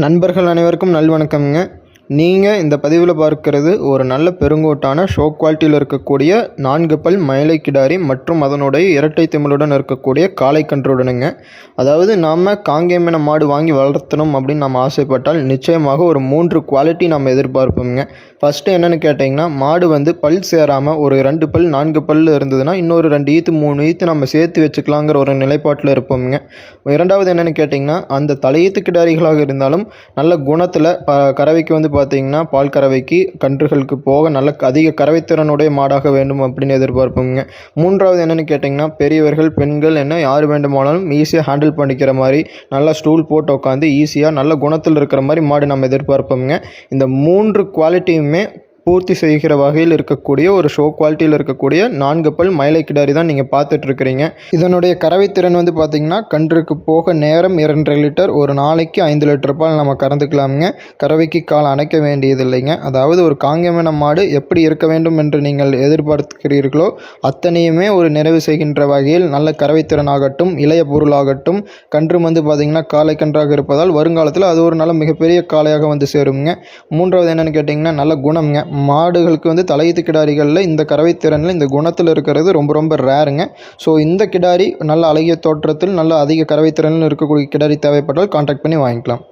நண்பர்கள் அனைவருக்கும் நல்வணக்கம்ங்க. நீங்கள் இந்த பதிவில் பார்க்கிறது ஒரு நல்ல பெருங்கோட்டான ஷோ குவாலிட்டியில் இருக்கக்கூடிய 4 பல் மயிலை கிடாரி மற்றும் அதனுடைய இரட்டை திமிழுடன் இருக்கக்கூடிய காளை கன்றுடனுங்க. அதாவது நாம் காங்கேயமான மாடு வாங்கி வளர்த்தணும் அப்படின்னு நம்ம ஆசைப்பட்டால் நிச்சயமாக ஒரு 3 குவாலிட்டி நம்ம எதிர்பார்ப்போங்க. ஃபஸ்ட்டு என்னென்னு கேட்டிங்கன்னா, மாடு பல் சேராமல் ஒரு 2 பல் 4 பல் இருந்ததுன்னா இன்னொரு 2 ஈத்து 3 ஈத்து நம்ம சேர்த்து வச்சுக்கலாங்கிற ஒரு நிலைப்பாட்டில் இருப்போமுங்க. இரண்டாவது என்னென்னு கேட்டிங்கன்னா, அந்த தலையீத்து கிடாரிகளாக இருந்தாலும் நல்ல குணத்தில் கறவைக்கு பார்த்திங்கன்னா பால் கறவைக்கு கன்றுகளுக்கு போக நல்ல அதிக கறவைத்திறனுடைய மாடாக வேண்டும் அப்படின்னு எதிர்பார்ப்போங்க. மூன்றாவது என்னென்னு கேட்டிங்கன்னா, பெரியவர்கள் பெண்கள் என்ன யார் வேண்டுமானாலும் ஈஸியாக ஹேண்டில் பண்ணிக்கிற மாதிரி நல்லா ஸ்டூல் போட்டு உட்காந்து ஈஸியாக நல்ல குணத்தில் இருக்கிற மாதிரி மாடு நம்ம எதிர்பார்ப்போங்க. இந்த 3 குவாலிட்டியுமே பூர்த்தி செய்கிற வகையில் இருக்கக்கூடிய ஒரு ஷோ குவாலிட்டியில் இருக்கக்கூடிய 4 பல் மயிலை கிடாரி தான் நீங்கள் பார்த்துட்ருக்கிறீங்க. இதனுடைய கறவைத்திறன் பார்த்திங்கன்னா கன்றுக்கு போக நேரம் 2.5 லிட்டர், ஒரு நாளைக்கு 5 லிட்டர் பால் நம்ம கறந்துக்கலாமுங்க. கறவைக்கு கால் அணைக்க வேண்டியதில்லைங்க. அதாவது ஒரு காங்கேயமான மாடு எப்படி இருக்க வேண்டும் என்று நீங்கள் எதிர்பார்க்கிறீர்களோ அத்தனையுமே ஒரு நிறைவு செய்கின்ற வகையில் நல்ல கறவைத்திறனாகட்டும் இளைய பொருளாகட்டும் கன்று பார்த்திங்கன்னா காளை கன்றாக இருப்பதால் வருங்காலத்தில் அது ஒரு நல்ல மிகப்பெரிய காளையாக சேருங்க. மூன்றாவது என்னென்னு கேட்டிங்கன்னா, நல்ல குணம்ங்க. மாடுகளுக்கு தலையீத்து கிடாரிகளில் இந்த கறவைத்திறனில் இந்த குணத்தில் இருக்கிறது ரொம்ப ரொம்ப ரேருங்க. ஸோ இந்த கிடாரி நல்ல அழகிய தோற்றத்தில் நல்ல அதிக கறவைத்திறனில் இருக்கக்கூடிய கிடாரி தேவைப்பட்டால் கான்டாக்ட் பண்ணி வாங்கிக்கலாம்.